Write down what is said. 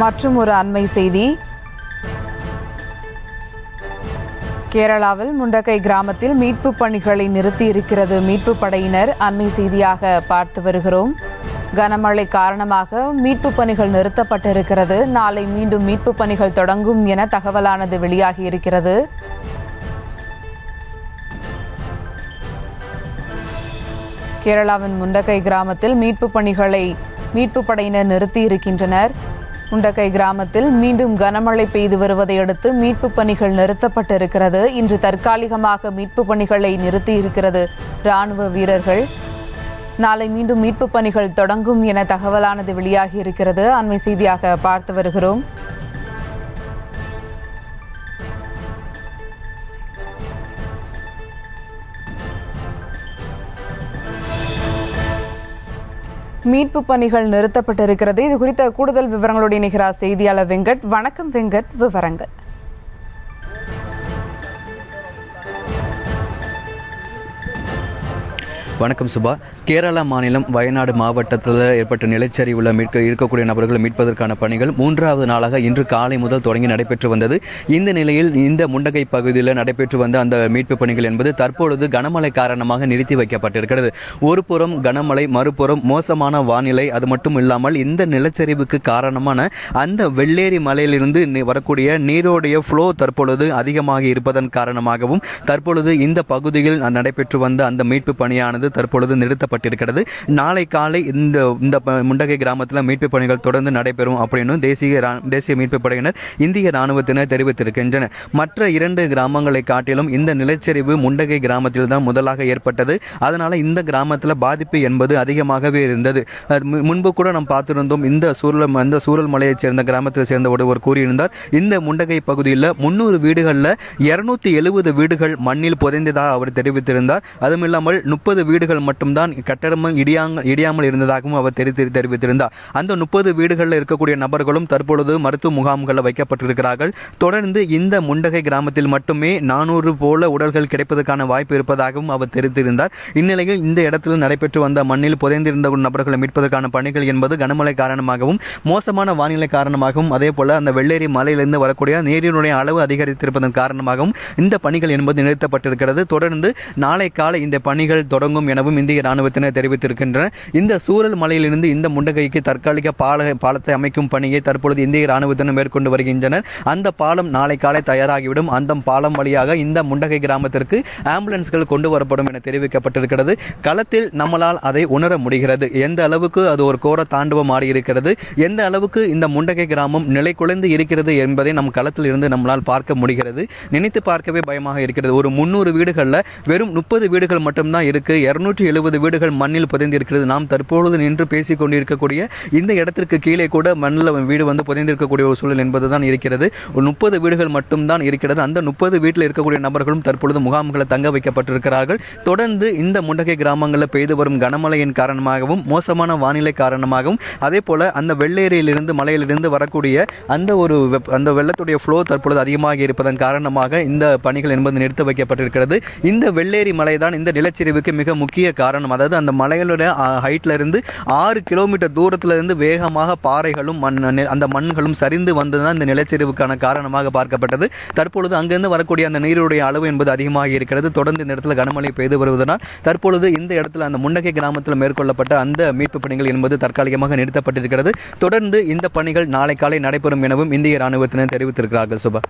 மற்றும் ஒரு அண்மை செய்தி. கேரளாவில் முண்டக்கை கிராமத்தில் மீட்பு பணிகளை நிறுத்தியிருக்கிறது மீட்பு படையினர். அண்மை செய்தியாக பார்த்து வருகிறோம். கனமழை காரணமாக மீட்பு பணிகள் நிறுத்தப்பட்டிருக்கிறது. நாளை மீண்டும் மீட்பு பணிகள் தொடங்கும் என தகவலானது வெளியாகி இருக்கிறது. கேரளாவின் முண்டக்கை கிராமத்தில் மீட்பு படையினர் நிறுத்தியிருக்கின்றனர். முண்டக்கை கிராமத்தில் மீண்டும் கனமழை பெய்து வருவதை அடுத்து மீட்பு பணிகள் நிறுத்தப்பட்டிருக்கிறது. இன்று தற்காலிகமாக மீட்பு பணிகளை நிறுத்தியிருக்கிறது ராணுவ வீரர்கள். நாளை மீண்டும் மீட்பு பணிகள் தொடங்கும் என தகவலானது வெளியாகி இருக்கிறது. அண்மை செய்தியாக பார்த்து வருகிறோம். மீட்பு பணிகள் நிறுத்தப்பட்டிருக்கிறது. இது குறித்த கூடுதல் விவரங்களோடு இணைகிறார் செய்தியாளர் வெங்கட். வணக்கம் வெங்கட், விவரங்கள். வணக்கம் சுபா. கேரளா மாநிலம் வயநாடு மாவட்டத்தில் ஏற்பட்ட நிலச்சரிவுள்ள இருக்கக்கூடிய நபர்களை மீட்பதற்கான பணிகள் 3வது நாளாக இன்று காலை முதல் தொடங்கி நடைபெற்று வந்தது. இந்த நிலையில் இந்த முண்டகை பகுதியில் நடைபெற்று வந்த அந்த மீட்பு பணிகள் என்பது தற்பொழுது கனமழை காரணமாக நிறுத்தி வைக்கப்பட்டிருக்கிறது. ஒரு புறம் கனமழை, மறுபுறம் மோசமான வானிலை. அது மட்டும் இல்லாமல் இந்த நிலச்சரிவுக்கு காரணமான அந்த வெள்ளேரி மலையிலிருந்து வரக்கூடிய நீரோடைய ஃப்ளோ தற்பொழுது அதிகமாக இருப்பதன் காரணமாகவும் தற்பொழுது இந்த பகுதியில் நடைபெற்று வந்த அந்த மீட்பு பணியானது தற்பொழுது நிறுத்தப்பட்டிருக்கிறது. நாளை காலை இந்த முண்டகை கிராமத்தில் மீட்பு பணிகள் தொடர்ந்து நடைபெறும் அப்படின்னு தேசிய மீட்பு படையினர் இந்திய ராணுவத்தினர் தெரிவித்திருக்கின்றனர். மற்ற 2 கிராமங்களை காட்டிலும் இந்த நிலச்சரிவு முண்டகை கிராமத்தில் தான் முதலாக ஏற்பட்டது. அதனால இந்த கிராமத்தில் பாதிப்பு என்பது அதிகமாகவே இருந்தது. முன்பு கூட நாம் பார்த்திருந்தோம். இந்த சூரல் மலையைச் சேர்ந்த கிராமத்தை சேர்ந்த ஒருவர் கூறியிருந்தார், இந்த முண்டகை பகுதியில் 300 வீடுகளில் 270 வீடுகள் மண்ணில் புதைந்ததாக அவர் தெரிவித்திருந்தார். அதுவும் இல்லாமல் 30 வீடுகள் மட்டும்தான் கட்டடமும் இடியாமல் இருந்ததாகவும் அவர் தெரிவித்திருந்தார். அந்த 30 வீடுகளில் இருக்கக்கூடிய நபர்களும் தற்பொழுது மருத்துவ முகாம்களில் வைக்கப்பட்டிருக்கிறார்கள். தொடர்ந்து இந்த முண்டகை கிராமத்தில் மட்டுமே 400 போல உடல்கள் கிடைப்பதற்கான வாய்ப்பு இருப்பதாகவும் அவர் தெரிவித்திருந்தார். இந்நிலையில் இந்த இடத்தில் நடைபெற்று வந்த மண்ணில் புதைந்திருந்த நபர்களை மீட்பதற்கான பணிகள் என்பது கனமழை காரணமாகவும் மோசமான வானிலை காரணமாகவும் அதே போல அந்த வெள்ளேரி மலையிலிருந்து வரக்கூடிய நீரினுடைய அளவு அதிகரித்திருப்பதன் காரணமாகவும் இந்த பணிகள் என்பது நிறுத்தப்பட்டிருக்கிறது. தொடர்ந்து நாளை காலை இந்த பணிகள் தொடங்கும் எனவும் இந்திய ராணுவத்தினர் தெரிவித்திருக்கின்றனர். இந்த சூரல் மலையிலிருந்து இந்த முண்டகைக்கு தற்காலிக பாலத்தை அமைக்கும் பணியை தற்பொழுது இந்திய ராணுவத்தினர் மேற்கொண்டு வருகின்றனர். அந்த பாலம் நாளை காலை தயாராகிவிடும். அந்த பாலம் வழியாக இந்த முண்டகை கிராமத்திற்கு ஆம்புலன்ஸ்கள் கொண்டு வரப்படும் என தெரிவிக்கப்பட்டிருக்கிறது. களத்தில் நம்மளால் அதை உணர முடிகிறது. எந்த அளவுக்கு அது ஒரு கோர தாண்டவம் ஆடி இருக்கிறது, எந்த அளவுக்கு இந்த முண்டகை கிராமம் நிலை குலைந்து இருக்கிறது என்பதை நம் களத்தில் இருந்து நம்மளால் பார்க்க முடிகிறது. நினைத்து பார்க்கவே பயமாக இருக்கிறது. ஒரு 300 வீடுகளில் வெறும் 30 வீடுகள் மட்டும்தான் இருக்கு. 270 வீடுகள் மண்ணில் புதைந்திருக்கிறது. நாம் தற்பொழுது நின்று பேசிக் கொண்டிருக்கக்கூடிய இந்த இடத்திற்கு கீழே கூட மண்ணில் வீடு வந்து புதைந்திருக்கக்கூடிய ஒரு சூழல் என்பதுதான் இருக்கிறது. 30 வீடுகள் மட்டும்தான் இருக்கிறது. அந்த 30 வீட்டில் இருக்கக்கூடிய நபர்களும் தற்பொழுது முகாம்களை தங்க வைக்கப்பட்டிருக்கிறார்கள். தொடர்ந்து இந்த முண்டகை கிராமங்களில் பெய்து வரும் கனமழையின் காரணமாகவும் மோசமான வானிலை காரணமாகவும் அதே போல அந்த வெள்ளேரியிலிருந்து மலையிலிருந்து வரக்கூடிய அந்த வெள்ளத்துடைய ஃப்ளோ தற்பொழுது அதிகமாக இருப்பதன் காரணமாக இந்த பணிகள் என்பது நிறுத்தி வைக்கப்பட்டிருக்கிறது. இந்த வெள்ளேரி மலை தான் இந்த நிலச்சரிவுக்கு மிக முக்கிய காரணம். அதாவது அந்த மலைகளுடைய ஹைட்ல இருந்து 6 கிலோமீட்டர் தூரத்துல இருந்து வேகமாக பாறைகளும் அந்த மண்களும் சரிந்து வந்ததுதான் இந்த நிலச்சரிவுக்கான காரணமாக பார்க்கப்பட்டது. தற்பொழுது அங்கிருந்து வரக்கூடிய அந்த நீருடைய அளவு என்பது அதிகமாக இருக்கிறது. தொடர்ந்து இந்த இடத்துல கனமழை பெய்து வருவதனால் தற்பொழுது இந்த இடத்துல அந்த முண்டகை கிராமத்தில் மேற்கொள்ளப்பட்ட அந்த மீட்பு பணிகள் என்பது தற்காலிகமாக நிறுத்தப்பட்டிருக்கிறது. தொடர்ந்து இந்த பணிகள் நாளை காலை நடைபெறும் எனவும் இந்திய ராணுவத்தினர் தெரிவித்திருக்கிறார்கள். சுபா.